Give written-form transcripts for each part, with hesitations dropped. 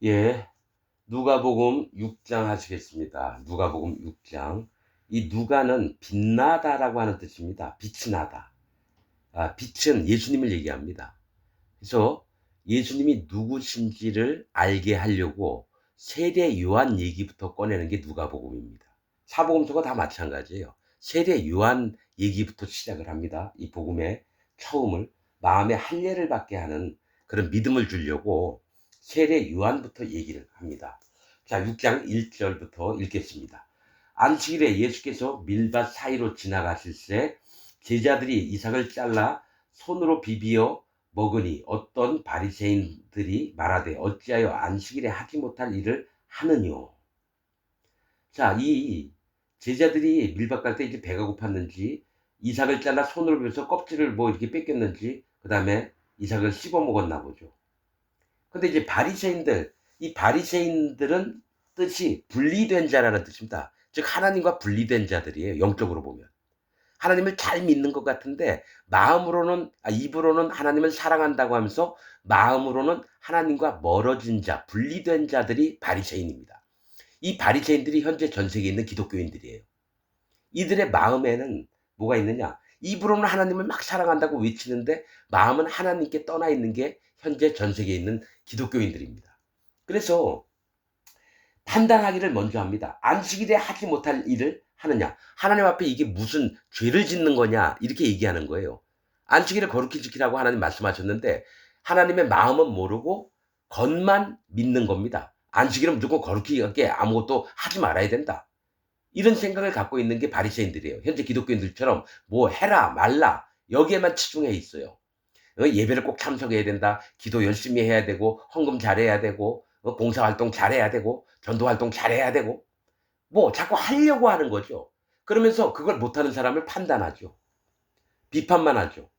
예, 누가복음 6장 하시겠습니다. 누가복음 6장. 이 누가는 빛나다라고 하는 뜻입니다. 빛이 나다. 빛은 예수님을 얘기합니다. 그래서 예수님이 누구신지를 알게 하려고 세례 요한 얘기부터 꺼내는 게 누가복음입니다. 사복음서가 다 마찬가지예요. 세례 요한 얘기부터 시작을 합니다. 이 복음의 처음을 마음에 할례를 받게 하는 그런 믿음을 주려고 세례 요한부터 얘기를 합니다. 자, 6장 1절부터 읽겠습니다. 안식일에 예수께서 밀밭 사이로 지나가실 때 제자들이 이삭을 잘라 손으로 비비어 먹으니 어떤 바리새인들이 말하되 어찌하여 안식일에 하지 못할 일을 하느뇨. 자, 이 제자들이 밀밭 갈 때 이제 배가 고팠는지 이삭을 잘라 손으로 비벼서 껍질을 뭐 이렇게 뺏겼는지 그 다음에 이삭을 씹어 먹었나 보죠. 근데 이제 바리새인들, 이 바리새인들은 뜻이 분리된 자라는 뜻입니다. 즉 하나님과 분리된 자들이에요. 영적으로 보면. 하나님을 잘 믿는 것 같은데 마음으로는 입으로는 하나님을 사랑한다고 하면서 마음으로는 하나님과 멀어진 자, 분리된 자들이 바리새인입니다. 이 바리새인들이 현재 전 세계에 있는 기독교인들이에요. 이들의 마음에는 뭐가 있느냐? 입으로는 하나님을 막 사랑한다고 외치는데 마음은 하나님께 떠나 있는 게 현재 전 세계에 있는 기독교인들입니다. 그래서 판단하기를 먼저 합니다. 안식일에 하지 못할 일을 하느냐? 하나님 앞에 이게 무슨 죄를 짓는 거냐? 이렇게 얘기하는 거예요. 안식일을 거룩히 지키라고 하나님 말씀하셨는데 하나님의 마음은 모르고 겉만 믿는 겁니다. 안식일은 무조건 거룩히 하게 아무것도 하지 말아야 된다. 이런 생각을 갖고 있는 게 바리새인들이에요. 현재 기독교인들처럼 뭐 해라 말라 여기에만 치중해 있어요. 예배를 꼭 참석해야 된다. 기도 열심히 해야 되고 헌금 잘해야 되고 봉사활동 잘해야 되고 전도활동 잘해야 되고 뭐 자꾸 하려고 하는 거죠. 그러면서 그걸 못하는 사람을 판단하죠. 비판만 하죠.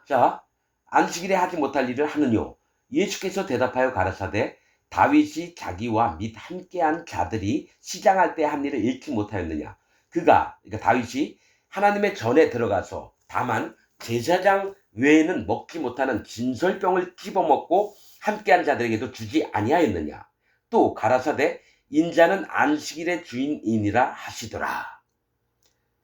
자, 안식일에 하지 못할 일을 하느뇨. 예수께서 대답하여 가라사대 다윗이 자기와 및 함께한 자들이 시장할 때 한 일을 잃지 못하였느냐. 그러니까 다윗이 하나님의 전에 들어가서 다만 제사장 외에는 먹지 못하는 진설병을 찝어먹고 함께한 자들에게도 주지 아니하였느냐. 또 가라사대 인자는 안식일의 주인이니라 하시더라.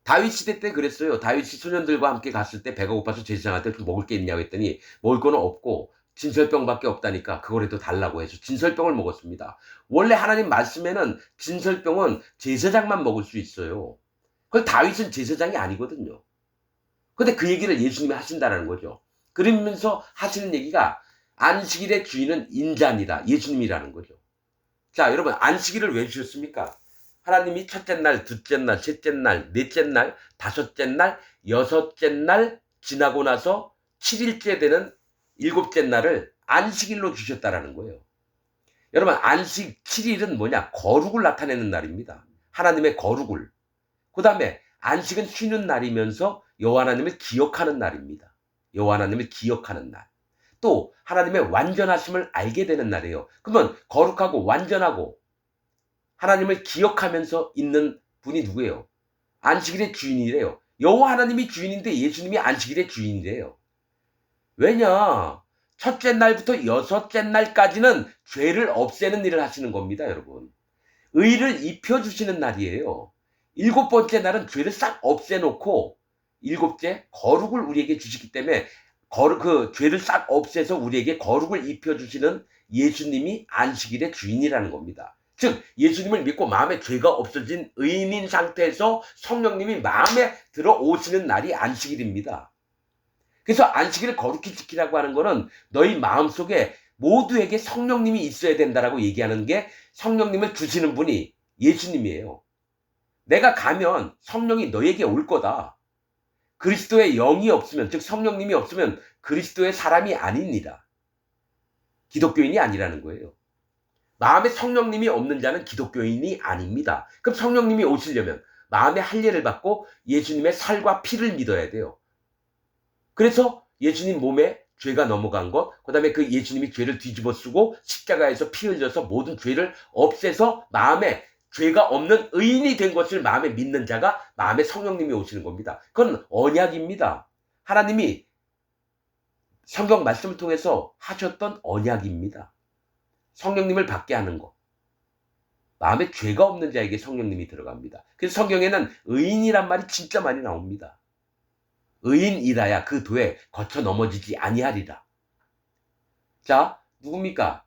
다윗 시대 때 그랬어요. 다윗이 소년들과 함께 갔을 때 배가 고파서 제사장할 때 좀 먹을 게 있냐고 했더니 먹을 거는 없고 진설병밖에 없다니까 그걸 해도 달라고 해서 진설병을 먹었습니다. 원래 하나님 말씀에는 진설병은 제사장만 먹을 수 있어요. 그걸 다윗은 제사장이 아니거든요. 근데 그 얘기를 예수님이 하신다는 거죠. 그러면서 하시는 얘기가 안식일의 주인은 인자니라 예수님이라는 거죠. 자, 여러분 안식일을 왜 주셨습니까? 하나님이 첫째 날, 둘째 날, 셋째 날, 넷째 날, 다섯째 날, 여섯째 날 지나고 나서 7일째 되는 일곱째 날을 안식일로 주셨다라는 거예요. 여러분 안식 7일은 뭐냐? 거룩을 나타내는 날입니다. 하나님의 거룩을. 그 다음에 안식은 쉬는 날이면서 여호와 하나님을 기억하는 날입니다. 여호와 하나님을 기억하는 날. 또 하나님의 완전하심을 알게 되는 날이에요. 그러면 거룩하고 완전하고 하나님을 기억하면서 있는 분이 누구예요? 안식일의 주인이래요. 여호와 하나님이 주인인데 예수님이 안식일의 주인이래요. 왜냐? 첫째 날부터 여섯째 날까지는 죄를 없애는 일을 하시는 겁니다, 여러분. 의를 입혀주시는 날이에요. 일곱 번째 날은 죄를 싹 없애놓고 일곱째 거룩을 우리에게 주시기 때문에 그 죄를 싹 없애서 우리에게 거룩을 입혀주시는 예수님이 안식일의 주인이라는 겁니다. 즉 예수님을 믿고 마음에 죄가 없어진 의인인 상태에서 성령님이 마음에 들어오시는 날이 안식일입니다. 그래서 안식일을 거룩히 지키라고 하는 거는 너희 마음속에 모두에게 성령님이 있어야 된다라고 얘기하는 게 성령님을 주시는 분이 예수님이에요. 내가 가면 성령이 너에게 올 거다. 그리스도의 영이 없으면, 즉 성령님이 없으면 그리스도의 사람이 아닙니다. 기독교인이 아니라는 거예요. 마음에 성령님이 없는 자는 기독교인이 아닙니다. 그럼 성령님이 오시려면 마음에 할례를 받고 예수님의 살과 피를 믿어야 돼요. 그래서 예수님 몸에 죄가 넘어간 것, 그 다음에 그 예수님이 죄를 뒤집어 쓰고 십자가에서 피 흘려서 모든 죄를 없애서 마음에 죄가 없는 의인이 된 것을 마음에 믿는 자가 마음에 성령님이 오시는 겁니다. 그건 언약입니다. 하나님이 성경 말씀을 통해서 하셨던 언약입니다. 성령님을 받게 하는 것. 마음에 죄가 없는 자에게 성령님이 들어갑니다. 그래서 성경에는 의인이란 말이 진짜 많이 나옵니다. 의인이라야 그 도에 거쳐 넘어지지 아니하리라. 자, 누굽니까?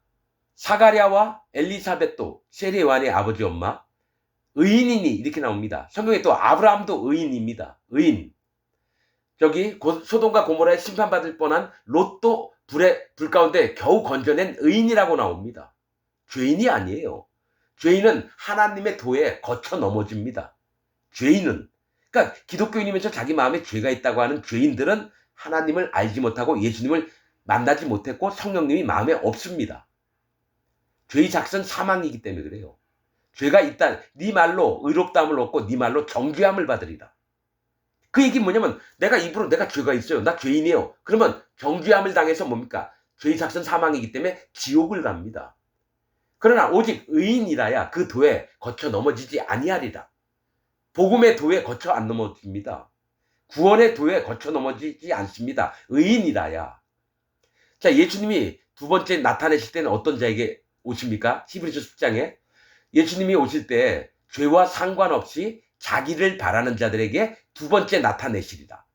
사가랴와 엘리사벳도 세례요한의 아버지 엄마 의인이니 이렇게 나옵니다. 성경에 또 아브라함도 의인입니다. 의인. 저기 소돔과 고모라에 심판받을 뻔한 롯도 불 가운데 겨우 건져낸 의인이라고 나옵니다. 죄인이 아니에요. 죄인은 하나님의 도에 거쳐 넘어집니다. 죄인은. 그러니까 기독교인이면서 자기 마음에 죄가 있다고 하는 죄인들은 하나님을 알지 못하고 예수님을 만나지 못했고 성령님이 마음에 없습니다. 죄의 작은 사망이기 때문에 그래요. 죄가 있다. 네 말로 의롭다함을 얻고 네 말로 정죄함을 받으리라. 그 얘기는 뭐냐면 내가 입으로 내가 죄가 있어요. 나 죄인이에요. 그러면 정죄함을 당해서 뭡니까? 죄의 작은 사망이기 때문에 지옥을 갑니다. 그러나 오직 의인이라야 그 도에 거쳐 넘어지지 아니하리라. 복음의 도에 거쳐 안 넘어집니다. 구원의 도에 거쳐 넘어지지 않습니다. 의인이라야. 자, 예수님이 두 번째 나타내실 때는 어떤 자에게 오십니까? 히브리서 10장에 예수님이 오실 때 죄와 상관없이 자기를 바라는 자들에게 두 번째 나타내시리라.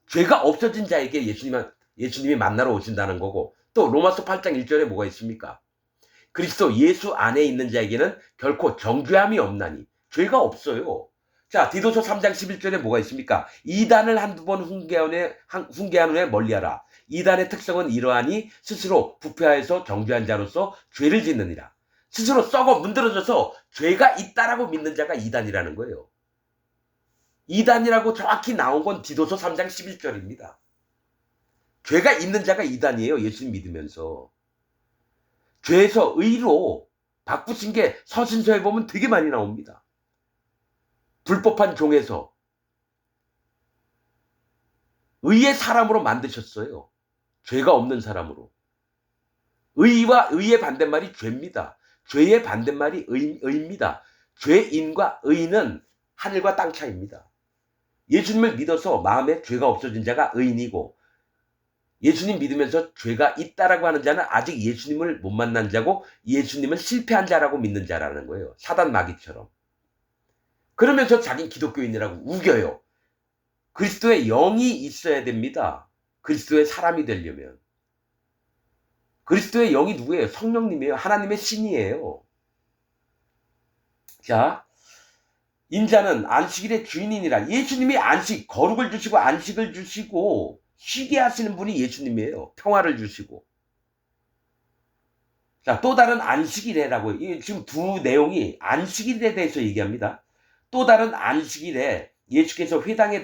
죄가 없어진 자에게 예수님이 만나러 오신다는 거고, 또 로마서 8장 1절에 뭐가 있습니까? 그리스도 예수 안에 있는 자에게는 결코 정죄함이 없나니. 죄가 없어요. 자, 디도서 3장 11절에 뭐가 있습니까? 이단을 한두 번 훈계한 후에 멀리하라. 이단의 특성은 이러하니 스스로 부패하여서 정죄한 자로서 죄를 짓느니라. 스스로 썩어 문드러져서 죄가 있다라고 믿는 자가 이단이라는 거예요. 이단이라고 정확히 나온 건 디도서 3장 11절입니다. 죄가 있는 자가 이단이에요. 예수님 믿으면서. 죄에서 의로 바꾸신 게 서신서에 보면 되게 많이 나옵니다. 불법한 종에서 의의 사람으로 만드셨어요. 죄가 없는 사람으로. 의와 의의 반대말이 죄입니다. 죄의 반대말이 의입니다. 죄인과 의인은 하늘과 땅 차이입니다. 예수님을 믿어서 마음에 죄가 없어진 자가 의인이고, 예수님 믿으면서 죄가 있다라고 하는 자는 아직 예수님을 못 만난 자고 예수님은 실패한 자라고 믿는 자라는 거예요. 사단 마귀처럼. 그러면서 자기는 기독교인이라고 우겨요. 그리스도의 영이 있어야 됩니다. 그리스도의 사람이 되려면. 그리스도의 영이 누구예요? 성령님이에요. 하나님의 신이에요. 자, 인자는 안식일의 주인이니라. 예수님이 거룩을 주시고 안식을 주시고 쉬게 하시는 분이 예수님이에요. 평화를 주시고. 자, 또 다른 안식일에라고. 지금 두 내용이 안식일에 대해서 얘기합니다. 또 다른 안식일에 예수께서 회당에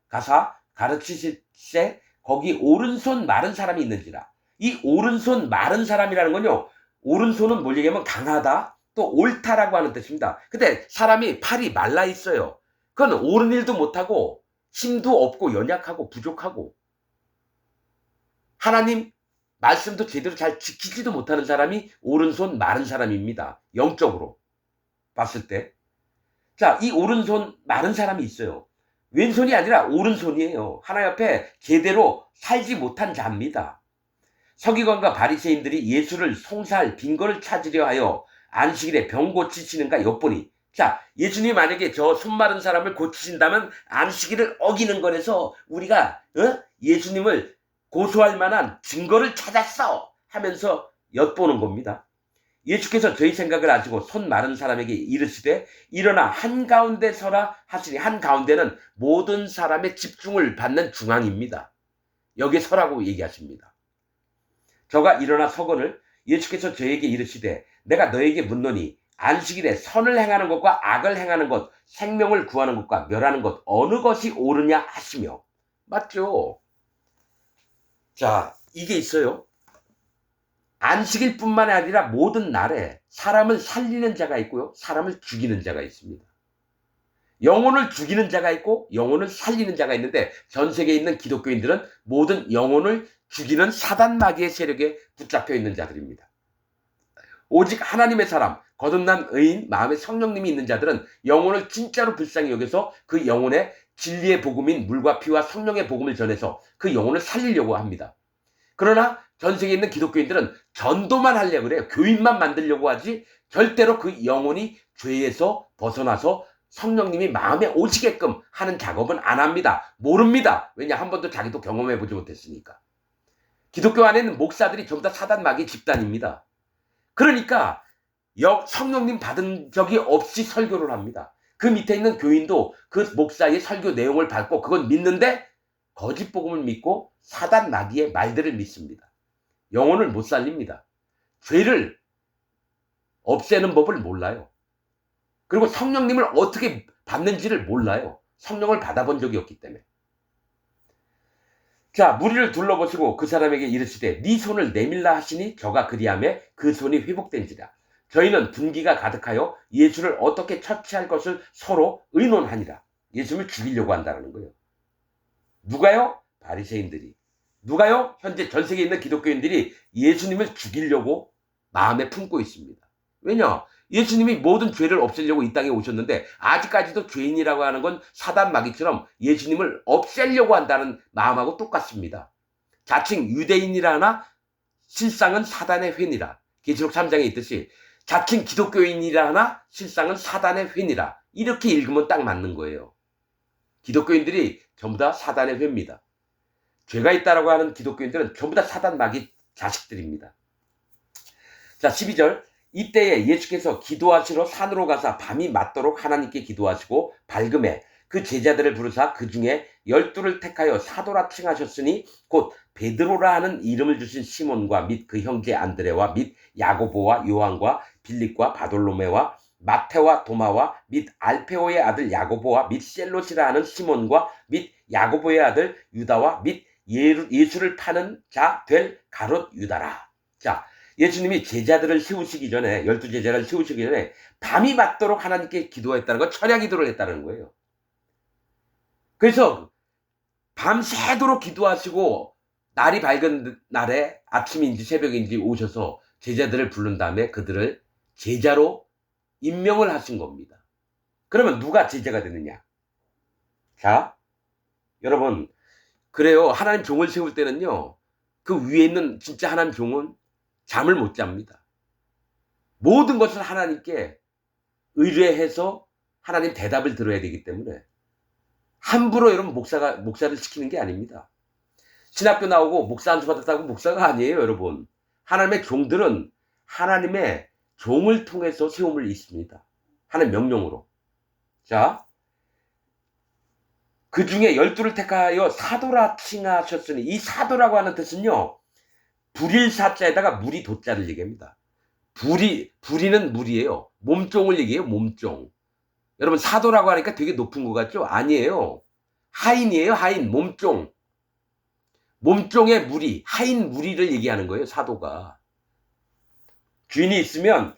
가사 가르치실 때 거기 오른손 마른 사람이 있는지라. 이 오른손 마른 사람이라는 건요, 오른손은 뭘 얘기하면 강하다, 또 옳다라고 하는 뜻입니다. 근데 사람이 팔이 말라 있어요. 그건 옳은 일도 못하고 힘도 없고 연약하고 부족하고 하나님 말씀도 제대로 잘 지키지도 못하는 사람이 오른손 마른 사람입니다. 영적으로 봤을 때. 자, 이 오른손 마른 사람이 있어요. 왼손이 아니라 오른손이에요. 하나님 앞에 제대로 살지 못한 자입니다. 서기관과 바리새인들이 예수를 송사할 빈거를 찾으려 하여 안식일에 병 고치시는가 엿보니, 자, 예수님이 만약에 저 손 마른 사람을 고치신다면 안식일을 어기는 거라서 우리가 예수님을 고소할 만한 증거를 찾았어 하면서 엿보는 겁니다. 예수께서 저희 생각을 아시고 손 마른 사람에게 이르시되 일어나 한가운데 서라 하시니, 한가운데는 모든 사람의 집중을 받는 중앙입니다. 여기에 서라고 얘기하십니다. 저가 일어나 서거늘 예수께서 저에게 이르시되 내가 너에게 묻노니 안식일에 선을 행하는 것과 악을 행하는 것, 생명을 구하는 것과 멸하는 것 어느 것이 옳으냐 하시며. 맞죠? 자, 이게 있어요. 안식일뿐만 아니라 모든 날에 사람을 살리는 자가 있고요, 사람을 죽이는 자가 있습니다. 영혼을 죽이는 자가 있고 영혼을 살리는 자가 있는데, 전 세계에 있는 기독교인들은 모든 영혼을 죽이는 사단 마귀의 세력에 붙잡혀 있는 자들입니다. 오직 하나님의 사람, 거듭난 의인, 마음에 성령님이 있는 자들은 영혼을 진짜로 불쌍히 여겨서 그 영혼에 진리의 복음인 물과 피와 성령의 복음을 전해서 그 영혼을 살리려고 합니다. 그러나 전 세계에 있는 기독교인들은 전도만 하려고 그래요. 교인만 만들려고 하지 절대로 그 영혼이 죄에서 벗어나서 성령님이 마음에 오시게끔 하는 작업은 안 합니다. 모릅니다. 왜냐? 한 번도 자기도 경험해보지 못했으니까. 기독교 안에는 목사들이 전부 다 사단 마귀 집단입니다. 그러니까 성령님 받은 적이 없이 설교를 합니다. 그 밑에 있는 교인도 그 목사의 설교 내용을 받고 그건 믿는데 거짓 복음을 믿고 사단 마귀의 말들을 믿습니다. 영혼을 못 살립니다. 죄를 없애는 법을 몰라요. 그리고 성령님을 어떻게 받는지를 몰라요. 성령을 받아본 적이 없기 때문에. 자, 무리를 둘러보시고 그 사람에게 이르시되 네 손을 내밀라 하시니 저가 그리하매 그 손이 회복된지라. 저희는 분기가 가득하여 예수를 어떻게 처치할 것을 서로 의논하니라. 예수를 죽이려고 한다는 거예요. 누가요? 바리새인들이. 누가요? 현재 전 세계에 있는 기독교인들이 예수님을 죽이려고 마음에 품고 있습니다. 왜냐? 예수님이 모든 죄를 없애려고 이 땅에 오셨는데 아직까지도 죄인이라고 하는 건 사단 마귀처럼 예수님을 없애려고 한다는 마음하고 똑같습니다. 자칭 유대인이라 하나 실상은 사단의 회니라. 계시록 3장에 있듯이 자칭 기독교인이라 하나 실상은 사단의 회니라. 이렇게 읽으면 딱 맞는 거예요. 기독교인들이 전부 다 사단의 회입니다. 죄가 있다라고 하는 기독교인들은 전부 다 사단 마귀 자식들입니다. 자, 12절. 이때에 예수께서 기도하시러 산으로 가사 밤이 맞도록 하나님께 기도하시고 밝음에 그 제자들을 부르사 그 중에 12를 택하여 사도라 칭하셨으니 곧 베드로라 하는 이름을 주신 시몬과 및 그 형제 안드레와 및 야고보와 요한과 빌립과 바돌로메와 마테와 도마와 및 알페오의 아들 야고보와 및 셀롯이라 하는 시몬과 및 야고보의 아들 유다와 및 예수를 파는 자 될 가롯 유다라. 자, 예수님이 제자들을 세우시기 전에 12제자를 세우시기 전에 밤이 맞도록 하나님께 기도했다는 건 철야 기도를 했다는 거예요. 그래서 밤새도록 기도하시고 날이 밝은 날에 아침인지 새벽인지 오셔서 제자들을 부른 다음에 그들을 제자로 임명을 하신 겁니다. 그러면 누가 제자가 되느냐? 자, 여러분, 그래요. 하나님 종을 세울 때는요, 그 위에 있는 진짜 하나님 종은 잠을 못 잡니다. 모든 것을 하나님께 의뢰해서 하나님 대답을 들어야 되기 때문에 함부로 여러분 목사를 시키는 게 아닙니다. 신학교 나오고 목사 안수 받았다고 목사가 아니에요, 여러분. 하나님의 종들은 하나님의 종을 통해서 세움을 입습니다. 하나님 명령으로. 자, 그 중에 12를 택하여 사도라 칭하셨으니 이 사도라고 하는 뜻은요, 불일 사자에다가 물이 도자를 얘기합니다. 불이는 물이에요. 몸종을 얘기해요. 몸종. 여러분 사도라고 하니까 되게 높은 것 같죠? 아니에요. 하인이에요. 하인. 몸종. 몸종의 무리. 하인 무리를 얘기하는 거예요. 사도가. 주인이 있으면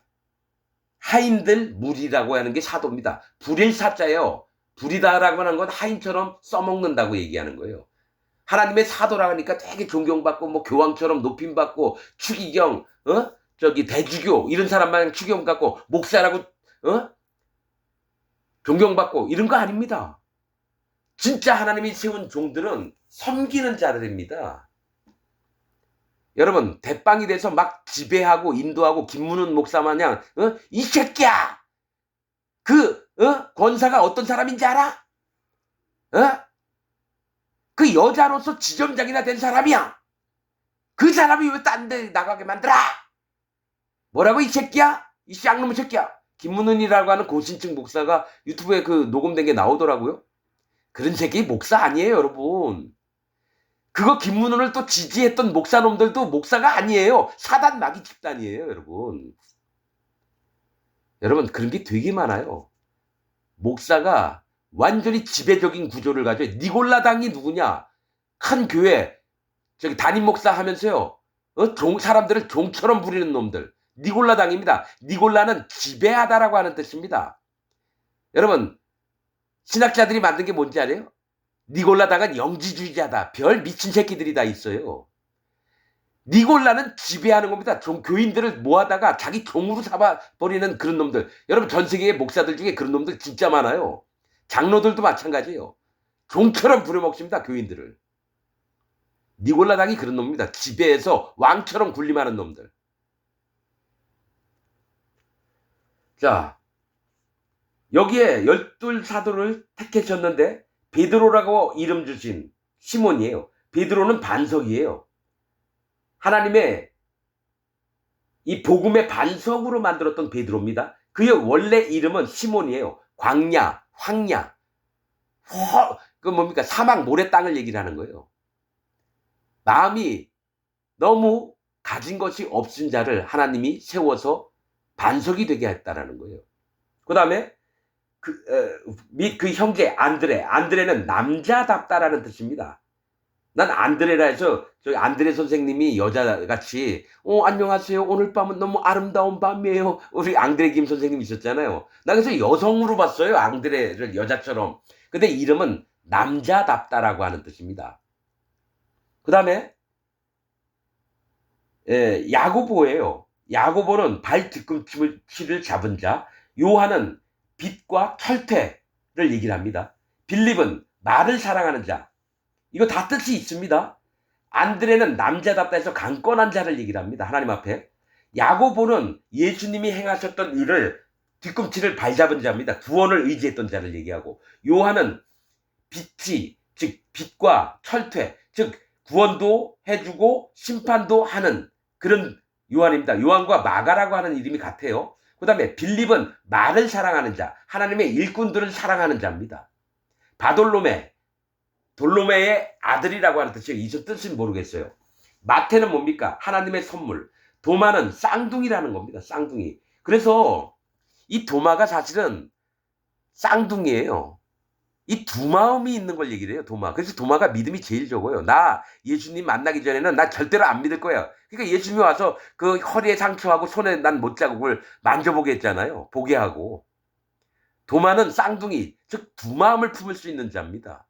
하인들 무리라고 하는 게 사도입니다. 불일 사자예요. 불이다라고 하는 건 하인처럼 써먹는다고 얘기하는 거예요. 하나님의 사도라 하니까 되게 존경받고 뭐 교황처럼 높임받고 추기경 대주교 이런 사람만 추경받고 목사라고 존경받고 이런 거 아닙니다. 진짜 하나님이 세운 종들은 섬기는 자들입니다. 여러분 대빵이 돼서 막 지배하고 인도하고 김문훈 목사 마냥 이 새끼야 권사가 어떤 사람인지 알아? 그 여자로서 지점장이나 된 사람이야. 그 사람이 왜 딴 데 나가게 만들어? 뭐라고 이 새끼야? 이 쌍놈의 새끼야. 김문은이라고 하는 고신층 목사가 유튜브에 그 녹음된 게 나오더라고요. 그런 새끼 목사 아니에요, 여러분. 그거 김문은을 또 지지했던 목사놈들도 목사가 아니에요. 사단 마귀 집단이에요, 여러분. 여러분 그런 게 되게 많아요. 목사가 완전히 지배적인 구조를 가져요. 니골라당이 누구냐? 큰 교회 담임 목사 하면서요. 사람들을 종처럼 부리는 놈들. 니골라당입니다. 니골라는 지배하다라고 하는 뜻입니다. 여러분 신학자들이 만든 게 뭔지 알아요? 니골라당은 영지주의자다. 별 미친 새끼들이 다 있어요. 니골라는 지배하는 겁니다. 교인들을 모아다가 자기 종으로 잡아버리는 그런 놈들. 여러분 전 세계의 목사들 중에 그런 놈들 진짜 많아요. 장로들도 마찬가지예요. 종처럼 부려먹습니다. 교인들을. 니골라당이 그런 놈입니다. 지배해서 왕처럼 군림하는 놈들. 자, 여기에 12사도를 택하셨는데 베드로라고 이름 주신 시몬이에요. 베드로는 반석이에요. 하나님의 이 복음의 반석으로 만들었던 베드로입니다. 그의 원래 이름은 시몬이에요. 광야, 황야, 그 뭡니까? 사막 모래 땅을 얘기를 하는 거예요. 마음이 너무 가진 것이 없은 자를 하나님이 세워서 반석이 되게 했다라는 거예요. 그 다음에 및 그 형제 안드레는 남자답다라는 뜻입니다. 난 안드레라 해서 저희 안드레 선생님이 여자같이 안녕하세요. 오늘 밤은 너무 아름다운 밤이에요. 우리 안드레 김 선생님 있었잖아요. 나 그래서 여성으로 봤어요. 안드레를 여자처럼. 근데 이름은 남자답다라고 하는 뜻입니다. 그 다음에 야고보예요. 야고보는 발 뒤꿈치를 잡은 자, 요한은 빛과 철퇴를 얘기를 합니다. 빌립은 말을 사랑하는 자. 이거 다 뜻이 있습니다. 안드레는 남자답다 해서 강건한 자를 얘기를 합니다. 하나님 앞에. 야고보는 예수님이 행하셨던 일을 뒤꿈치를 발잡은 자입니다. 구원을 의지했던 자를 얘기하고, 요한은 빛이, 즉 빛과 철퇴, 즉 구원도 해주고 심판도 하는 그런 요한입니다. 요한과 마가라고 하는 이름이 같아요. 그 다음에 빌립은 말을 사랑하는 자, 하나님의 일꾼들을 사랑하는 자입니다. 돌로메의 아들이라고 하는 뜻이에요. 이 뜻은 모르겠어요. 마태는 뭡니까? 하나님의 선물. 도마는 쌍둥이라는 겁니다. 쌍둥이. 그래서 이 도마가 사실은 쌍둥이에요. 이 두 마음이 있는 걸 얘기를 해요. 도마. 그래서 도마가 믿음이 제일 적어요. 나 예수님 만나기 전에는 나 절대로 안 믿을 거예요. 그러니까 예수님이 와서 그 허리에 상처하고 손에 난 못자국을 만져보게 했잖아요. 보게 하고. 도마는 쌍둥이, 즉 두 마음을 품을 수 있는 자입니다.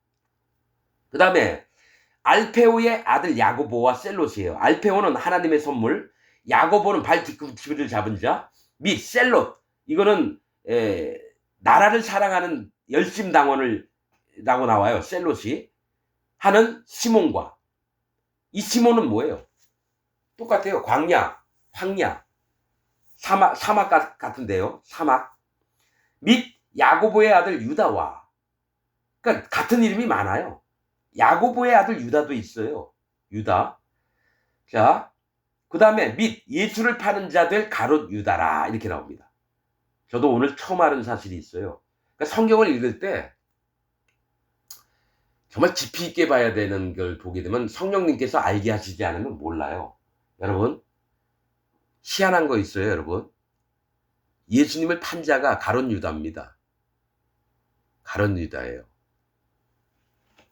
그 다음에 알페오의 아들 야고보와 셀롯이에요. 알페오는 하나님의 선물, 야고보는 발 뒤꿈치를 잡은 자, 및 셀롯, 이거는 나라를 사랑하는 열심당원을 라고 나와요. 셀롯이 하는 시몬과, 이 시몬은 뭐예요? 똑같아요. 광야, 황야, 사막 같은데요. 사막. 및 야고보의 아들 유다와, 그러니까 같은 이름이 많아요. 야고보의 아들 유다도 있어요. 유다. 자, 그 다음에 및 예수를 파는 자들 가롯 유다라 이렇게 나옵니다. 저도 오늘 처음 알은 사실이 있어요. 그러니까 성경을 읽을 때 정말 깊이 있게 봐야 되는 걸 보게 되면 성령님께서 알게 하시지 않으면 몰라요. 여러분, 희한한 거 있어요. 여러분, 예수님을 판 자가 가롯 유다입니다. 가롯 유다예요.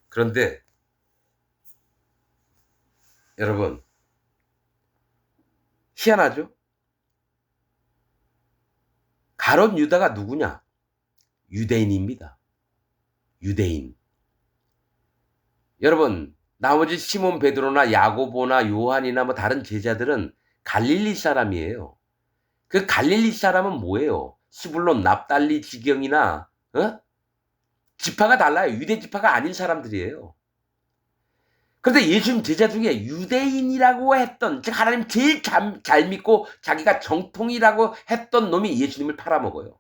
그런데 여러분, 희한하죠? 가롯 유다가 누구냐? 유대인입니다. 유대인. 여러분, 나머지 시몬 베드로나 야고보나 요한이나 뭐 다른 제자들은 갈릴리 사람이에요. 그 갈릴리 사람은 뭐예요? 스불론, 납달리 지경이나 지파가 달라요. 유대 지파가 아닌 사람들이에요. 그런데 예수님 제자 중에 유대인이라고 했던, 즉 하나님 제일 잘 믿고 자기가 정통이라고 했던 놈이 예수님을 팔아먹어요.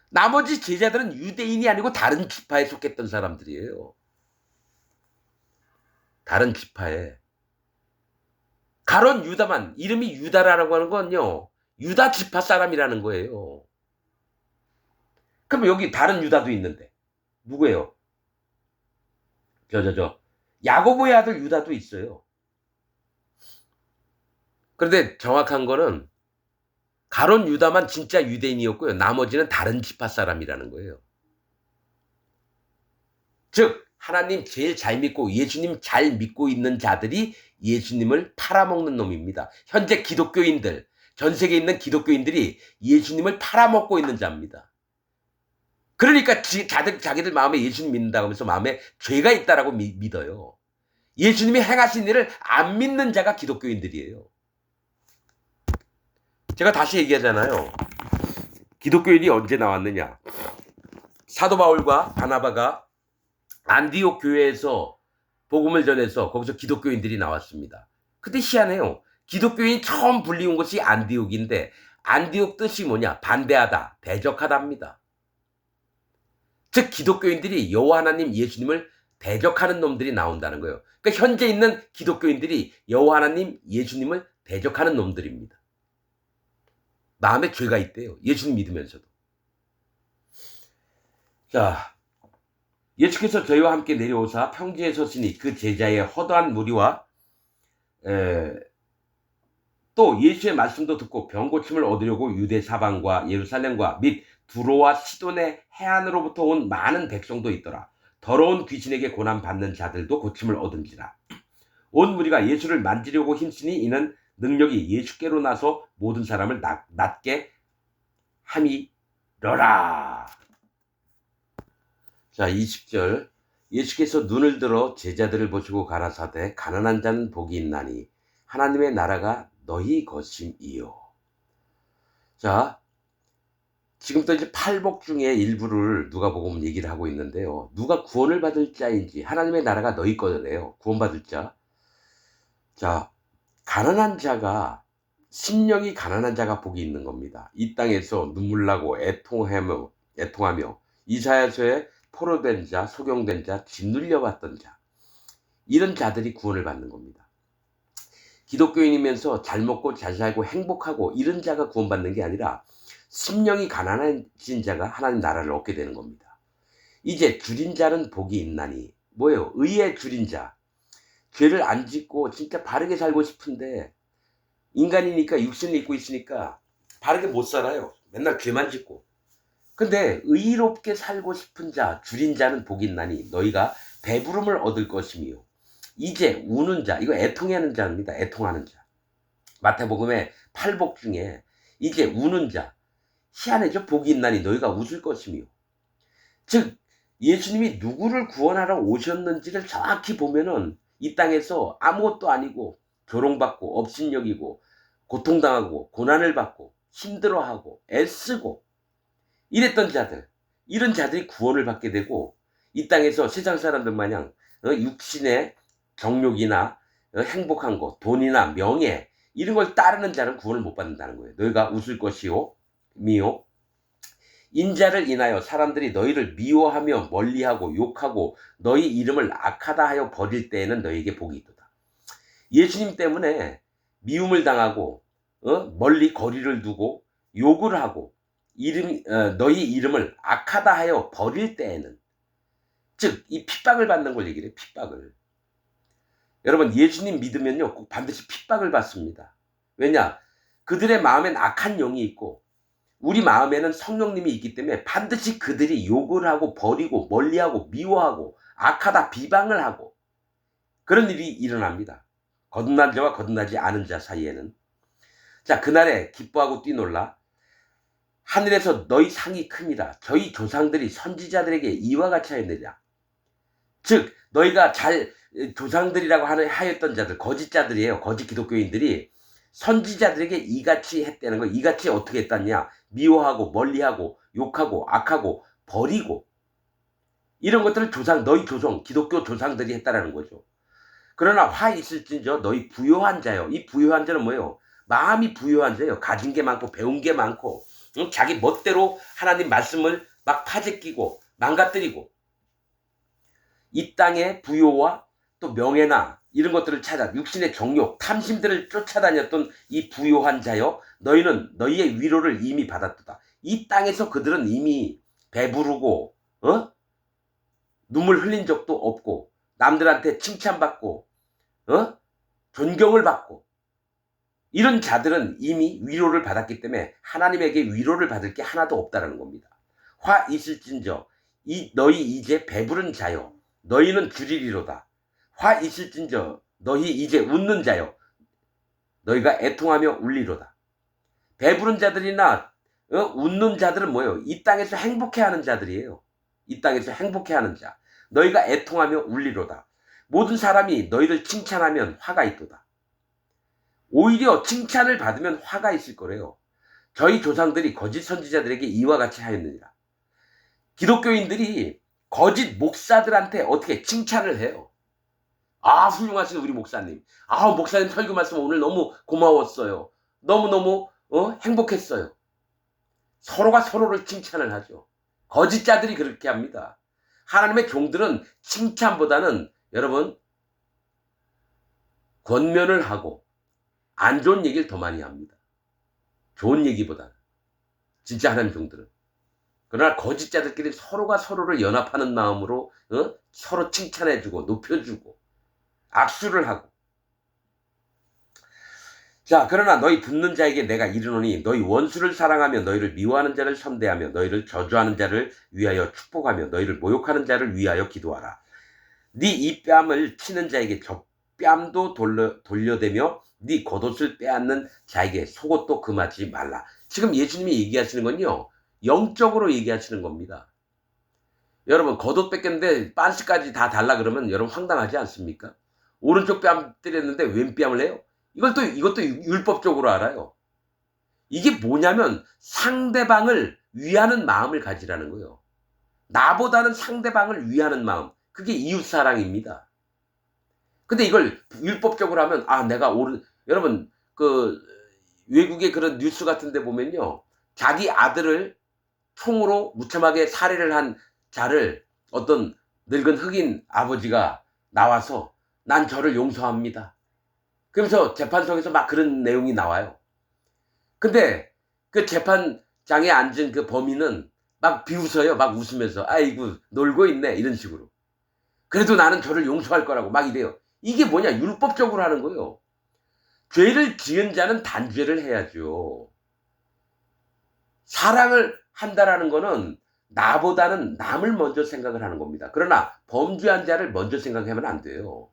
나머지 제자들은 유대인이 아니고 다른 지파에 속했던 사람들이에요. 다른 지파에. 가론 유다만, 이름이 유다라고 하는 건요, 유다 지파 사람이라는 거예요. 그럼 여기 다른 유다도 있는데 누구예요? 야고보의 아들 유다도 있어요. 그런데 정확한 거는 가론 유다만 진짜 유대인이었고요. 나머지는 다른 지파 사람이라는 거예요. 즉 하나님 제일 잘 믿고 예수님 잘 믿고 있는 자들이 예수님을 팔아먹는 놈입니다. 현재 기독교인들, 전 세계에 있는 기독교인들이 예수님을 팔아먹고 있는 자입니다. 그러니까 자기들 마음에 예수님 믿는다고 하면서 마음에 죄가 있다라고 믿어요. 예수님이 행하신 일을 안 믿는 자가 기독교인들이에요. 제가 다시 얘기하잖아요. 기독교인이 언제 나왔느냐? 사도 바울과 바나바가 안디옥 교회에서 복음을 전해서 거기서 기독교인들이 나왔습니다. 근데 희한해요. 기독교인이 처음 불리운 것이 안디옥인데 안디옥 뜻이 뭐냐? 반대하다, 대적하다입니다. 즉 기독교인들이 여호와 하나님 예수님을 대적하는 놈들이 나온다는 거예요. 그러니까 현재 있는 기독교인들이 여호와 하나님 예수님을 대적하는 놈들입니다. 마음에 죄가 있대요. 예수님 믿으면서도. 자, 예수께서 저희와 함께 내려오사 평지에 서시니 그 제자의 허다한 무리와 또 예수의 말씀도 듣고 병 고침을 얻으려고 유대 사방과 예루살렘과 및 두로와 시돈의 해안으로부터 온 많은 백성도 있더라. 더러운 귀신에게 고난받는 자들도 고침을 얻은지라. 온 무리가 예수를 만지려고 힘쓰니 이는 능력이 예수께로 나서 모든 사람을 낫게 함이러라. 자, 20절. 예수께서 눈을 들어 제자들을 보시고 가라사대 가난한 자는 복이 있나니 하나님의 나라가 너희 것임이요. 자, 지금부터 이제 팔복 중에 일부를 누가복음 얘기를 하고 있는데요. 누가 구원을 받을 자인지 하나님의 나라가 너희 거래요. 구원받을 자. 자, 가난한 자가 심령이 가난한 자가 복이 있는 겁니다. 이 땅에서 눈물 나고 애통하며 이사야서에 포로된 자, 소경된 자, 짓눌려 왔던 자, 이런 자들이 구원을 받는 겁니다. 기독교인이면서 잘 먹고 잘 살고 행복하고 이런 자가 구원받는 게 아니라 심령이 가난해진 자가 하나님 나라를 얻게 되는 겁니다. 이제 줄인 자는 복이 있나니 뭐예요? 의에 줄인 자. 죄를 안 짓고 진짜 바르게 살고 싶은데 인간이니까 육신을 입고 있으니까 바르게 못 살아요. 맨날 죄만 짓고. 근데 의롭게 살고 싶은 자, 줄인 자는 복이 있나니 너희가 배부름을 얻을 것이며 이제 우는 자, 이거 애통하는 자입니다. 애통하는 자. 마태복음의 팔복 중에 이제 우는 자, 희한해져 복이 있나니 너희가 웃을 것이며. 즉 예수님이 누구를 구원하러 오셨는지를 정확히 보면은 이 땅에서 아무것도 아니고 조롱받고 업신여기고 고통당하고 고난을 받고 힘들어하고 애쓰고 이랬던 자들, 이런 자들이 구원을 받게 되고 이 땅에서 세상 사람들 마냥 육신의 정욕이나 행복한 것, 돈이나 명예 이런 걸 따르는 자는 구원을 못 받는다는 거예요. 너희가 웃을 것이요 미요. 인자를 인하여 사람들이 너희를 미워하며 멀리하고 욕하고 너희 이름을 악하다 하여 버릴 때에는 너희에게 복이 있도다. 예수님 때문에 미움을 당하고 멀리 거리를 두고 욕을 하고 너희 이름을 악하다 하여 버릴 때에는, 즉 이 핍박을 받는 걸 얘기해요. 핍박을. 여러분 예수님 믿으면요 꼭 반드시 핍박을 받습니다. 왜냐? 그들의 마음엔 악한 영이 있고 우리 마음에는 성령님이 있기 때문에 반드시 그들이 욕을 하고 버리고 멀리하고 미워하고 악하다 비방을 하고 그런 일이 일어납니다. 거듭난 자와 거듭나지 않은 자 사이에는. 자, 그날에 기뻐하고 뛰놀라 하늘에서 너희 상이 큽니다. 저희 조상들이 선지자들에게 이와 같이 하였느니라. 즉 너희가 조상들이라고 하였던 자들, 거짓 자들이에요. 거짓 기독교인들이 선지자들에게 이같이 했다는 거. 이같이 어떻게 했다냐? 미워하고 멀리하고 욕하고 악하고 버리고 이런 것들을 너희 조상 기독교 조상들이 했다라는 거죠. 그러나 화 있을진저 너희 부요한 자요. 이 부요한 자는 뭐예요? 마음이 부요한 자예요. 가진 게 많고 배운 게 많고 자기 멋대로 하나님 말씀을 막 파재끼고 망가뜨리고 이 땅의 부요와 또 명예나 이런 것들을 찾아 육신의 정욕, 탐심들을 쫓아다녔던 이 부요한 자여 너희는 너희의 위로를 이미 받았도다. 이 땅에서 그들은 이미 배부르고 눈물 흘린 적도 없고 남들한테 칭찬받고 존경을 받고 이런 자들은 이미 위로를 받았기 때문에 하나님에게 위로를 받을 게 하나도 없다는 겁니다. 화 있을진저 너희 이제 배부른 자여 너희는 줄이리로다. 화 있을진저 너희 이제 웃는 자여 너희가 애통하며 울리로다. 배부른 자들이나 웃는 자들은 뭐예요? 이 땅에서 행복해하는 자들이에요. 이 땅에서 행복해하는 자. 너희가 애통하며 울리로다. 모든 사람이 너희를 칭찬하면 화가 있도다. 오히려 칭찬을 받으면 화가 있을 거래요. 저희 조상들이 거짓 선지자들에게 이와 같이 하였느니라. 기독교인들이 거짓 목사들한테 어떻게 칭찬을 해요? 아, 훌륭하신 우리 목사님. 아, 목사님 설교 말씀 오늘 너무 고마웠어요. 너무너무 행복했어요. 서로가 서로를 칭찬을 하죠. 거짓자들이 그렇게 합니다. 하나님의 종들은 칭찬보다는 여러분 권면을 하고 안 좋은 얘기를 더 많이 합니다. 좋은 얘기보다는. 진짜 하나님 종들은. 그러나 거짓자들끼리 서로가 서로를 연합하는 마음으로 서로 칭찬해주고 높여주고 악수를 하고. 자, 그러나 너희 듣는 자에게 내가 이르노니 너희 원수를 사랑하며 너희를 미워하는 자를 선대하며 너희를 저주하는 자를 위하여 축복하며 너희를 모욕하는 자를 위하여 기도하라. 네 이 뺨을 치는 자에게 저 뺨도 돌려대며 네 겉옷을 빼앗는 자에게 속옷도 금하지 말라. 지금 예수님이 얘기하시는 건요, 영적으로 얘기하시는 겁니다. 여러분, 겉옷 뺏겼는데 빤스까지 다 달라 그러면 여러분 황당하지 않습니까? 오른쪽 뺨 때렸는데 왼뺨을 해요? 이것도 율법적으로 알아요. 이게 뭐냐면 상대방을 위하는 마음을 가지라는 거예요. 나보다는 상대방을 위하는 마음. 그게 이웃사랑입니다. 근데 이걸 율법적으로 하면, 여러분, 외국의 그런 뉴스 같은 데 보면요, 자기 아들을 총으로 무참하게 살해를 한 자를 어떤 늙은 흑인 아버지가 나와서 난 저를 용서합니다. 그러면서 재판석에서 막 그런 내용이 나와요. 근데 그 재판장에 앉은 그 범인은 막 비웃어요. 막 웃으면서 아이고 놀고 있네 이런 식으로. 그래도 나는 저를 용서할 거라고 막 이래요. 이게 뭐냐, 율법적으로 하는 거예요. 죄를 지은 자는 단죄를 해야죠. 사랑을 한다라는 거는 나보다는 남을 먼저 생각을 하는 겁니다. 그러나 범죄한 자를 먼저 생각하면 안 돼요.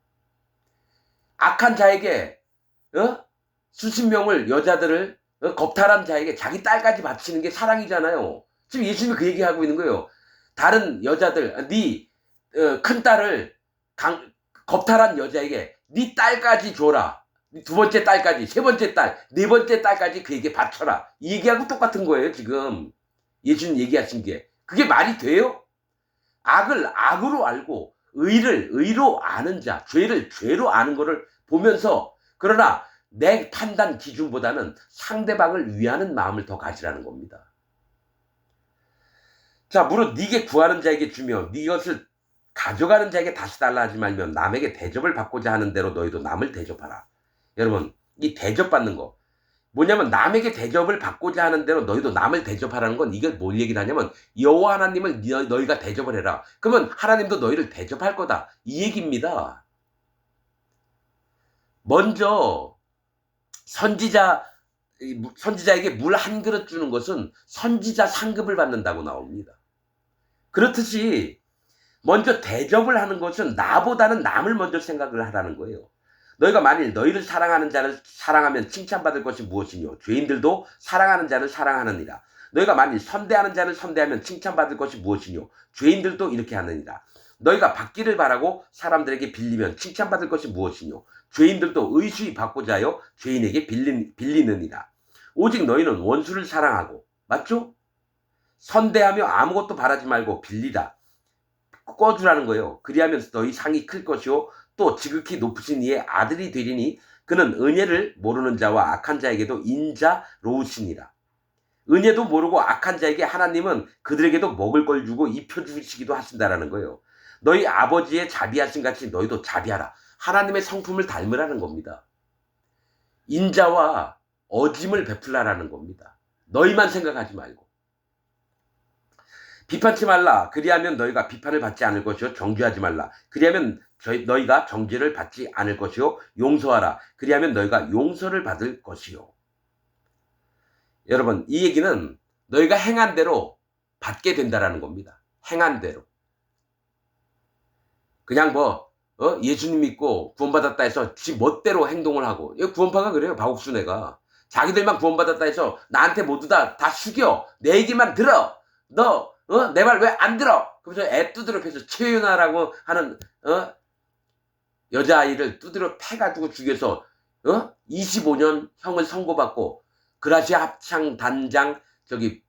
악한 자에게 수십 명을 여자들을 겁탈한 자에게 자기 딸까지 바치는 게 사랑이잖아요. 지금 예수님이 그 얘기하고 있는 거예요. 다른 여자들, 네 큰딸을 겁탈한 여자에게 네 딸까지 줘라. 두 번째 딸까지, 세 번째 딸, 네 번째 딸까지 그에게 바쳐라. 이 얘기하고 똑같은 거예요, 지금. 예수님 얘기하신 게. 그게 말이 돼요? 악을 악으로 알고 의를 의로 아는 자, 죄를 죄로 아는 거를 보면서, 그러나 내 판단 기준보다는 상대방을 위하는 마음을 더 가지라는 겁니다. 자, 무릇 네게 구하는 자에게 주며 네 것을 가져가는 자에게 다시 달라 하지 말며 남에게 대접을 받고자 하는 대로 너희도 남을 대접하라. 여러분, 이 대접받는 거 뭐냐면, 남에게 대접을 받고자 하는 대로 너희도 남을 대접하라는 건 이게 뭘 얘기를 하냐면, 여호와 하나님을 너희가 대접을 해라. 그러면 하나님도 너희를 대접할 거다, 이 얘기입니다. 먼저 선지자에게 물 한 그릇 주는 것은 선지자 상급을 받는다고 나옵니다. 그렇듯이 먼저 대접을 하는 것은 나보다는 남을 먼저 생각을 하라는 거예요. 너희가 만일 너희를 사랑하는 자를 사랑하면 칭찬받을 것이 무엇이뇨? 죄인들도 사랑하는 자를 사랑하느니라. 너희가 만일 선대하는 자를 선대하면 칭찬받을 것이 무엇이뇨? 죄인들도 이렇게 하느니라. 너희가 받기를 바라고 사람들에게 빌리면 칭찬받을 것이 무엇이뇨? 죄인들도 의수히 받고자 하여 죄인에게 빌리느니라. 오직 너희는 원수를 사랑하고, 맞죠? 선대하며 아무것도 바라지 말고 빌리라. 꺼주라는 거예요. 그리하면 너희 상이 클 것이요 또 지극히 높으신 이의 아들이 되리니 그는 은혜를 모르는 자와 악한 자에게도 인자로우시니라. 은혜도 모르고 악한 자에게 하나님은 그들에게도 먹을 걸 주고 입혀주시기도 하신다라는 거예요. 너희 아버지의 자비하신 같이 너희도 자비하라. 하나님의 성품을 닮으라는 겁니다. 인자와 어짐을 베풀라라는 겁니다. 너희만 생각하지 말고. 비판치 말라. 그리하면 너희가 비판을 받지 않을 것이요 정죄하지 말라. 그리하면 너희가 정죄를 받지 않을 것이요 용서하라. 그리하면 너희가 용서를 받을 것이요. 여러분, 이 얘기는 너희가 행한 대로 받게 된다라는 겁니다. 행한 대로. 그냥 예수님 믿고 구원받았다 해서 지 멋대로 행동을 하고, 구원파가 그래요. 박옥순애가 자기들만 구원받았다 해서 나한테 모두 다 숙여, 내 얘기만 들어. 너 내 말 왜 안 들어? 그래서 애 두드려 패서 최윤아라고 하는 여자아이를 두드려 패가지고 죽여서 25년 형을 선고받고, 그라시아 합창 단장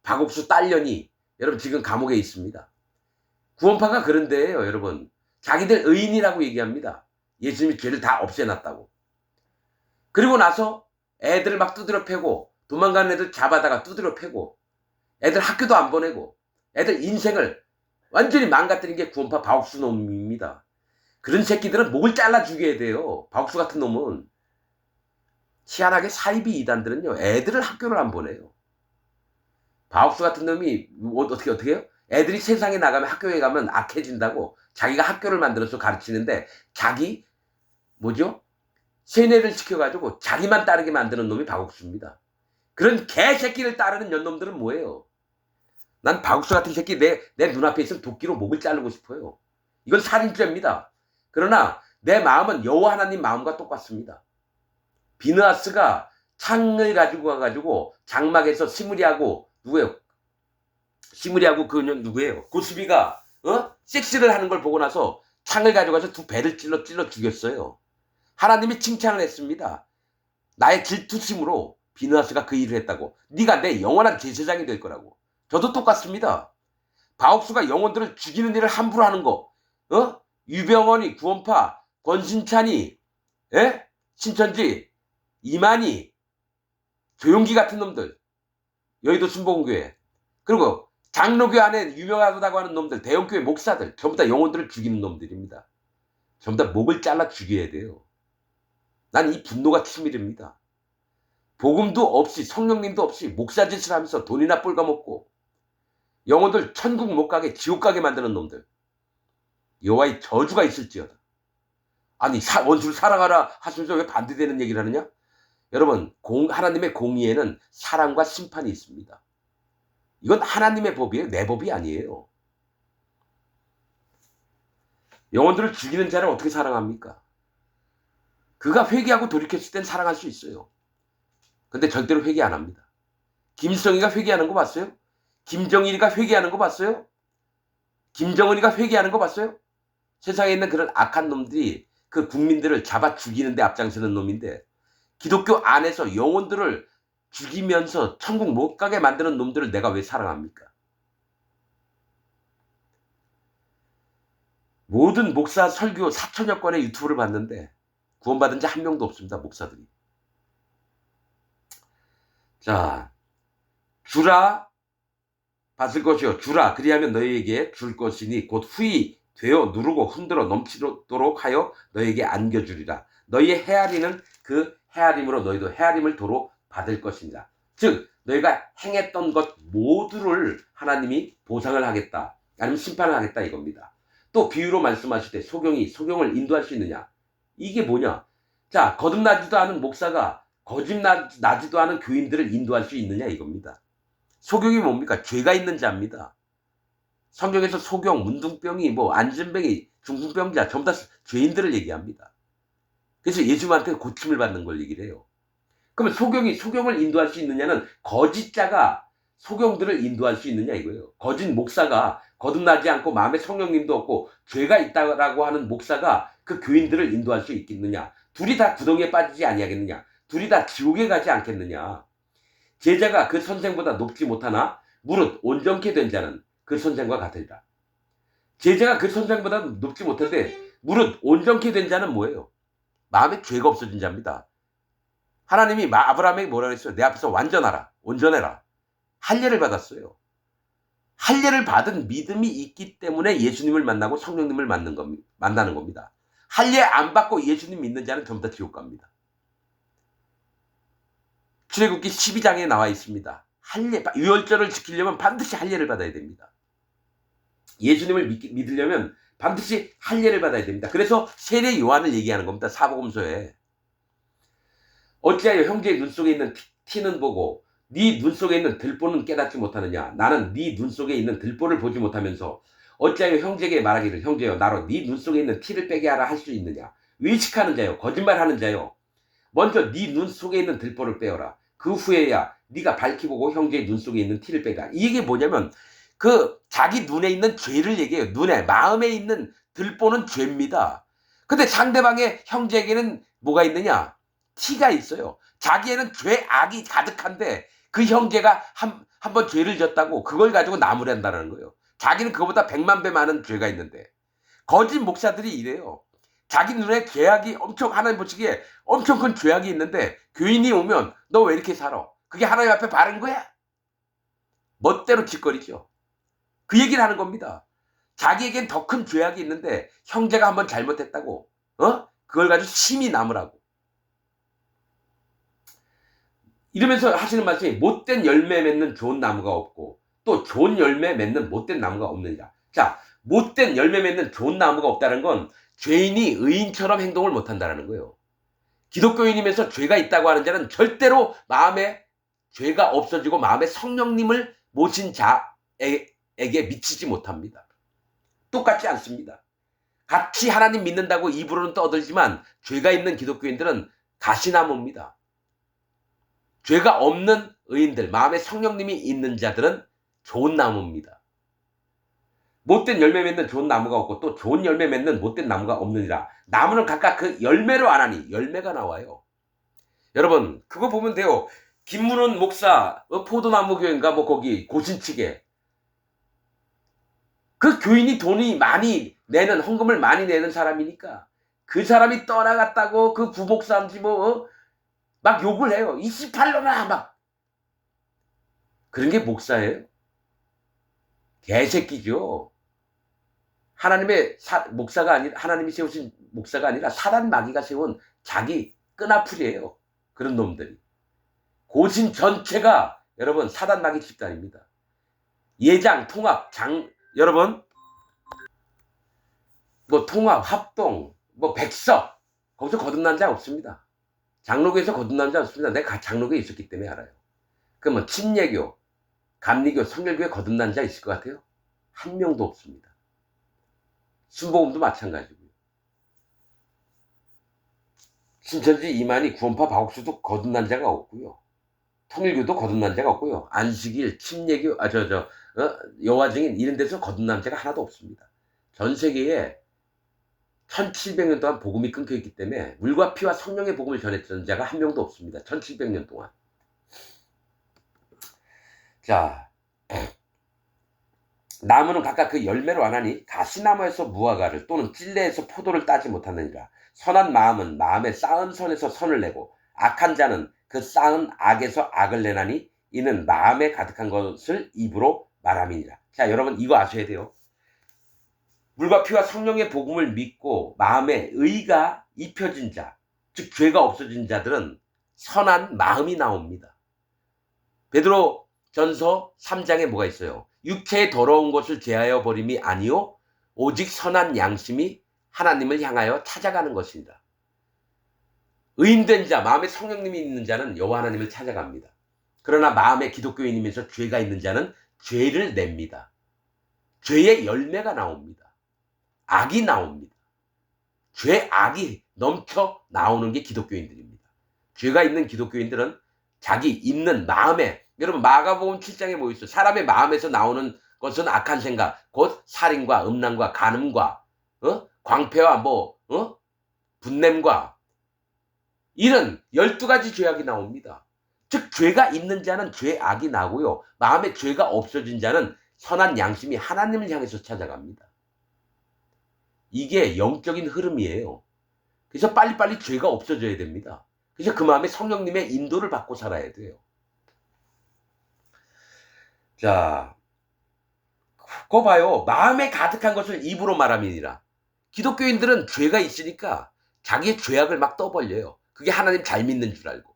박옥수 딸년이 여러분 지금 감옥에 있습니다. 구원파가 그런 데예요, 여러분. 자기들 의인이라고 얘기합니다. 예수님이 죄를 다 없애놨다고. 그리고 나서 애들 막 두드려 패고 도망가는 애들 잡아다가 두드려 패고 애들 학교도 안 보내고 애들 인생을 완전히 망가뜨린 게 구원파 바옥수 놈입니다. 그런 새끼들은 목을 잘라 죽여야 돼요. 바옥수 같은 놈은. 희한하게 사이비 이단들은요, 애들을 학교를 안 보내요. 바옥수 같은 놈이 어떻게 해요? 애들이 세상에 나가면 학교에 가면 악해진다고 자기가 학교를 만들어서 가르치는데 자기 세뇌를 시켜가지고 자기만 따르게 만드는 놈이 바옥수입니다. 그런 개새끼를 따르는 년놈들은 뭐예요? 난 바옥수 같은 새끼 내 눈앞에 있으면 도끼로 목을 자르고 싶어요. 이건 살인죄입니다. 그러나 내 마음은 여호와 하나님 마음과 똑같습니다. 비느하스가 창을 가지고 가가지고 장막에서 시므리하고 누구예요? 시므리하고 그녀 누구예요? 고스비가 섹스를 하는 걸 보고 나서 창을 가져가서 두 배를 찔러 죽였어요. 하나님이 칭찬을 했습니다. 나의 질투심으로 비느하스가 그 일을 했다고. 네가 내 영원한 제사장이 될 거라고. 저도 똑같습니다. 바옥수가 영혼들을 죽이는 일을 함부로 하는 거. 유병원이, 구원파, 권신찬이, 신천지, 이만희, 조용기 같은 놈들, 여의도 순복음교회, 그리고 장로교 안에 유명하다고 하는 놈들, 대형교회 목사들, 전부 다 영혼들을 죽이는 놈들입니다. 전부 다 목을 잘라 죽여야 돼요. 난 이 분노가 치밀입니다. 복음도 없이 성령님도 없이 목사짓을 하면서 돈이나 뿔가먹고 영혼들 천국 못 가게 지옥 가게 만드는 놈들, 여호와의 저주가 있을지어다. 아니 원수를 사랑하라 하시면서 왜 반대되는 얘기를 하느냐? 여러분, 하나님의 공의에는 사랑과 심판이 있습니다. 이건 하나님의 법이에요. 내 법이 아니에요. 영혼들을 죽이는 자를 어떻게 사랑합니까? 그가 회개하고 돌이켰을 땐 사랑할 수 있어요. 근데 절대로 회개 안 합니다. 김수영이가 회개하는 거 봤어요? 김정일이가 회개하는 거 봤어요? 김정은이가 회개하는 거 봤어요? 세상에 있는 그런 악한 놈들이 그 국민들을 잡아 죽이는데 앞장서는 놈인데, 기독교 안에서 영혼들을 죽이면서 천국 못 가게 만드는 놈들을 내가 왜 사랑합니까? 모든 목사 설교 4천여 건의 유튜브를 봤는데 구원받은 자 한 명도 없습니다. 목사들이. 자, 주라 받을 것이요, 주라 그리하면 너희에게 줄 것이니 곧 후히 되어 누르고 흔들어 넘치도록 하여 너희에게 안겨주리라. 너희의 헤아리는 그 헤아림으로 너희도 헤아림을 도로 받을 것입니다. 즉 너희가 행했던 것 모두를 하나님이 보상을 하겠다, 아니면 심판을 하겠다 이겁니다. 또 비유로 말씀하실 때 소경을 인도할 수 있느냐? 이게 뭐냐? 자, 거듭나지도 않은 목사가 거짓나지도 않은 교인들을 인도할 수 있느냐 이겁니다. 소경이 뭡니까? 죄가 있는 자입니다. 성경에서 소경, 문둥병이, 안진뱅이, 중풍병자 전부 다 죄인들을 얘기합니다. 그래서 예수님한테 고침을 받는 걸 얘기를 해요. 그러면 소경을 인도할 수 있느냐는 거짓자가 소경들을 인도할 수 있느냐 이거예요. 거짓 목사가 거듭나지 않고 마음에 성령님도 없고 죄가 있다라고 하는 목사가 그 교인들을 인도할 수 있겠느냐? 둘이 다 구덩이에 빠지지 아니하겠느냐? 둘이 다 지옥에 가지 않겠느냐? 제자가 그 선생보다 높지 못하나 무릇 온전케 된 자는 그 선생과 같으리라. 제자가 그 선생보다 높지 못한데 무릇 온전케 된 자는 뭐예요? 마음에 죄가 없어진 자입니다. 하나님이 아브라함에게 뭐라고 했어요? 내 앞에서 완전하라, 온전해라. 할례를 받았어요. 할례를 받은 믿음이 있기 때문에 예수님을 만나고 성령님을 만나는 겁니다. 할례 안 받고 예수님 믿는 자는 전부 다 지옥 갑니다. 출애굽기 12장에 나와 있습니다. 유월절을 지키려면 반드시 할례를 받아야 됩니다. 예수님을 믿으려면 반드시 할례를 받아야 됩니다. 그래서 세례 요한을 얘기하는 겁니다. 사복음서에. 어찌하여 형제의 눈 속에 있는 티는 보고 네 눈 속에 있는 들보는 깨닫지 못하느냐? 나는 네 눈 속에 있는 들보를 보지 못하면서 어찌하여 형제에게 말하기를 형제여 나로 네 눈 속에 있는 티를 빼게 하라 할 수 있느냐? 의식하는 자요, 거짓말하는 자요, 먼저 네 눈 속에 있는 들보를 빼어라. 그 후에야 네가 밝히 보고 형제의 눈 속에 있는 티를 빼라. 이게 뭐냐면 그 자기 눈에 있는 죄를 얘기해요. 마음에 있는 들보는 죄입니다. 근데 상대방의 형제에게는 뭐가 있느냐? 티가 있어요. 자기에는 악이 가득한데 그 형제가 한 번 죄를 졌다고 그걸 가지고 나무란다는 거예요. 자기는 그거보다 100만 배 많은 죄가 있는데. 거짓 목사들이 이래요. 자기 눈에 죄악이 엄청 하나님 보시기에 엄청 큰 죄악이 있는데 교인이 오면 너 왜 이렇게 살아? 그게 하나님 앞에 바른 거야? 멋대로 짓거리죠. 그 얘기를 하는 겁니다. 자기에겐 더 큰 죄악이 있는데 형제가 한번 잘못했다고 그걸 가지고 심히 남으라고. 이러면서 하시는 말씀이 못된 열매 맺는 좋은 나무가 없고 또 좋은 열매 맺는 못된 나무가 없느니라. 자, 못된 열매 맺는 좋은 나무가 없다는 건 죄인이 의인처럼 행동을 못한다는 거예요. 기독교인이면서 죄가 있다고 하는 자는 절대로 마음에 죄가 없어지고 마음에 성령님을 모신 자에게 미치지 못합니다. 똑같지 않습니다. 같이 하나님 믿는다고 입으로는 떠들지만 죄가 있는 기독교인들은 가시나무입니다. 죄가 없는 의인들, 마음에 성령님이 있는 자들은 좋은 나무입니다. 못된 열매 맺는 좋은 나무가 없고 또 좋은 열매 맺는 못된 나무가 없느니라. 나무는 각각 그 열매로 아나니 열매가 나와요. 여러분 그거 보면 돼요. 김문원 목사 포도나무 교회인가 뭐 거기 고신치게 그 교인이 돈이 많이 내는 헌금을 많이 내는 사람이니까 그 사람이 떠나갔다고 그 부목사인지 막 욕을 해요. 28년아 막 그런 게 목사예요? 개새끼죠. 하나님의 목사가 아니라 하나님이 세우신 목사가 아니라 사단 마귀가 세운 자기 끈아풀이에요. 그런 놈들이. 고신 전체가 여러분 사단 마귀 집단입니다. 예장, 통합, 여러분 뭐 통합, 합동, 뭐 백석 거기서 거듭난 자 없습니다. 장로교에서 거듭난 자 없습니다. 내가 장로교에 있었기 때문에 알아요. 그러면 침례교, 감리교, 성결교에 거듭난 자 있을 것 같아요? 한 명도 없습니다. 순복음도 마찬가지고요. 신천지 이만희, 구원파, 박옥수도 거듭난 자가 없고요. 통일교도 거듭난 자가 없고요. 안식일, 침례교, 여호와 증인 이런 데서 거듭난 자가 하나도 없습니다. 전 세계에 1700년 동안 복음이 끊겨있기 때문에 물과 피와 성령의 복음을 전했던 자가 한 명도 없습니다. 1700년 동안. 자, 나무는 각각 그 열매로 안하니 가시나무에서 무화과를 또는 찔레에서 포도를 따지 못하느니라. 선한 마음은 마음에 쌓은 선에서 선을 내고 악한 자는 그 쌓은 악에서 악을 내나니 이는 마음에 가득한 것을 입으로 말함이니라. 자, 여러분 이거 아셔야 돼요. 물과 피와 성령의 복음을 믿고 마음에 의가 입혀진 자, 즉 죄가 없어진 자들은 선한 마음이 나옵니다. 베드로 전서 3장에 뭐가 있어요? 육체의 더러운 것을 제하여 버림이 아니요 오직 선한 양심이 하나님을 향하여 찾아가는 것입니다. 의인된 자, 마음에 성령님이 있는 자는 여호와 하나님을 찾아갑니다. 그러나 마음에 기독교인이면서 죄가 있는 자는 죄를 냅니다. 죄의 열매가 나옵니다. 악이 나옵니다. 악이 넘쳐 나오는 게 기독교인들입니다. 죄가 있는 기독교인들은 자기 있는 마음에, 여러분 마가복음 7장에 뭐 있어요? 사람의 마음에서 나오는 것은 악한 생각, 곧 살인과 음란과 간음과 광패와 분냄과 이런 12가지 죄악이 나옵니다. 즉 죄가 있는 자는 죄악이 나고요. 마음에 죄가 없어진 자는 선한 양심이 하나님을 향해서 찾아갑니다. 이게 영적인 흐름이에요. 그래서 빨리빨리 죄가 없어져야 됩니다. 그래서 그 마음에 성령님의 인도를 받고 살아야 돼요. 자, 그거 봐요. 마음에 가득한 것을 입으로 말함이니라. 기독교인들은 죄가 있으니까 자기의 죄악을 막 떠벌려요. 그게 하나님 잘 믿는 줄 알고.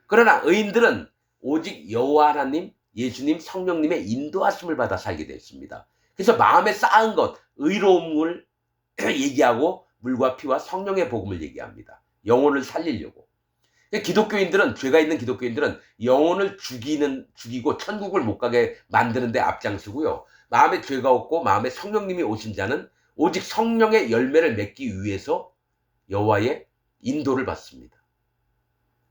그러나 의인들은 오직 여호와 하나님, 예수님, 성령님의 인도하심을 받아 살게 됐습니다. 그래서 마음에 쌓은 것, 의로움을 얘기하고 물과 피와 성령의 복음을 얘기합니다. 영혼을 살리려고. 기독교인들은, 죄가 있는 기독교인들은 영혼을 죽이고 천국을 못 가게 만드는 데 앞장서고요. 마음에 죄가 없고 마음에 성령님이 오신 자는 오직 성령의 열매를 맺기 위해서 여호와의 인도를 받습니다.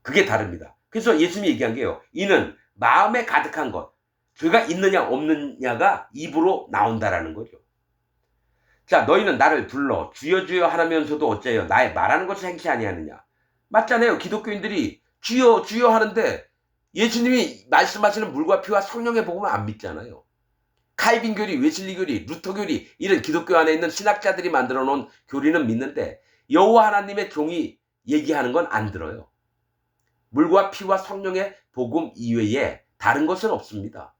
그게 다릅니다. 그래서 예수님이 얘기한 게요. 이는 마음에 가득한 것, 죄가 있느냐 없느냐가 입으로 나온다라는 거죠. 자, 너희는 나를 불러 주여 주여 하면서도 어째요 나의 말하는 것을 행치 아니하느냐. 맞잖아요. 기독교인들이 주여 주여 하는데 예수님이 말씀하시는 물과 피와 성령의 복음을 안 믿잖아요. 칼빈 교리, 웨슬리 교리, 루터 교리 이런 기독교 안에 있는 신학자들이 만들어 놓은 교리는 믿는데 여호와 하나님의 종이 얘기하는 건 안 들어요. 물과 피와 성령의 복음 이외에 다른 것은 없습니다.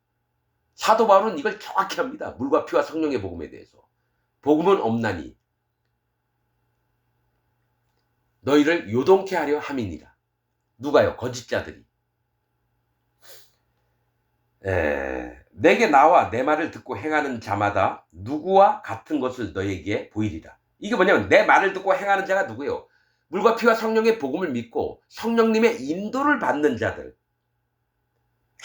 사도 바울은 이걸 정확히 합니다. 물과 피와 성령의 복음에 대해서. 복음은 없나니 너희를 요동케 하려 함이니라. 누가요? 거짓자들이. 내게 나와 내 말을 듣고 행하는 자마다 누구와 같은 것을 너에게 보이리라. 이게 뭐냐면 내 말을 듣고 행하는 자가 누구예요? 물과 피와 성령의 복음을 믿고 성령님의 인도를 받는 자들.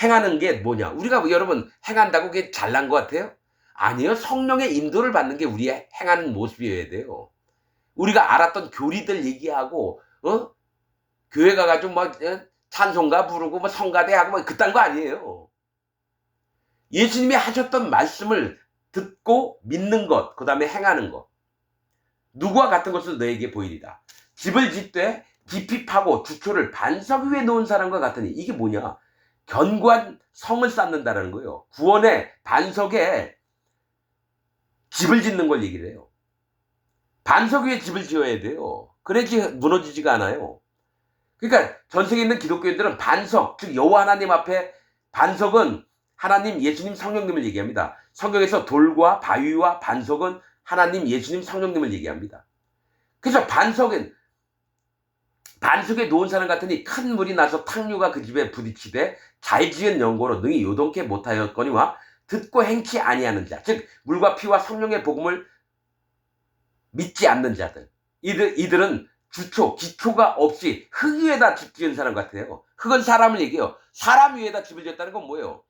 행하는 게 뭐냐? 우리가 여러분 행한다고 그게 잘난 것 같아요? 아니요. 성령의 인도를 받는 게 우리의 행하는 모습이어야 돼요. 우리가 알았던 교리들 얘기하고 교회 가가지고 뭐 찬송가 부르고 뭐 성가대하고 뭐 그딴 거 아니에요. 예수님이 하셨던 말씀을 듣고 믿는 것, 그 다음에 행하는 것. 누구와 같은 것을 너에게 보이리라. 집을 짓되 깊이 파고 주초를 반석 위에 놓은 사람과 같으니. 이게 뭐냐? 견고한 성을 쌓는다라는 거예요. 구원의 반석에 집을 짓는 걸 얘기를 해요. 반석 위에 집을 지어야 돼요. 그래야지 무너지지가 않아요. 그러니까 전 세계에 있는 기독교인들은 반석, 즉 여호와 하나님 앞에 반석은 하나님, 예수님, 성령님을 얘기합니다. 성경에서 돌과 바위와 반석은 하나님, 예수님, 성령님을 얘기합니다. 그래서 반석에 놓은 사람 같으니 큰 물이 나서 탕류가 그 집에 부딪히되 잘 지은 연고로 능히 요동케 못하였거니와 듣고 행치 아니하는 자, 즉 물과 피와 성령의 복음을 믿지 않는 자들. 이들은 주초, 기초가 없이 흙 위에다 집 지은 사람 같아요. 흙은 사람을 얘기해요. 사람 위에다 집을 지었다는 건 뭐예요?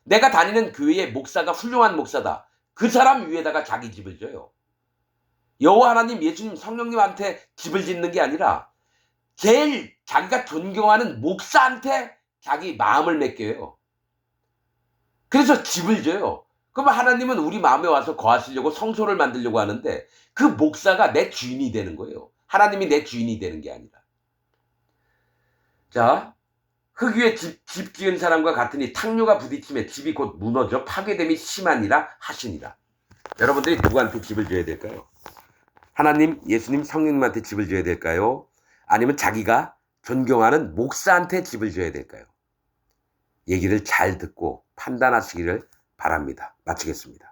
내가 다니는 교회의 목사가 훌륭한 목사다. 그 사람 위에다가 자기 집을 져요. 여호와 하나님, 예수님, 성령님한테 집을 짓는 게 아니라 제일 자기가 존경하는 목사한테 자기 마음을 맡겨요. 그래서 집을 져요. 그러면 하나님은 우리 마음에 와서 거하시려고 성소를 만들려고 하는데 그 목사가 내 주인이 되는 거예요. 하나님이 내 주인이 되는 게 아니라. 자, 흙 위에 집 지은 사람과 같으니 탕류가 부딪힘에 집이 곧 무너져 파괴됨이 심하니라 하시니라. 여러분들이 누구한테 집을 지어야 될까요? 하나님, 예수님, 성령님한테 집을 지어야 될까요? 아니면 자기가 존경하는 목사한테 집을 지어야 될까요? 얘기를 잘 듣고 판단하시기를 바랍니다. 마치겠습니다.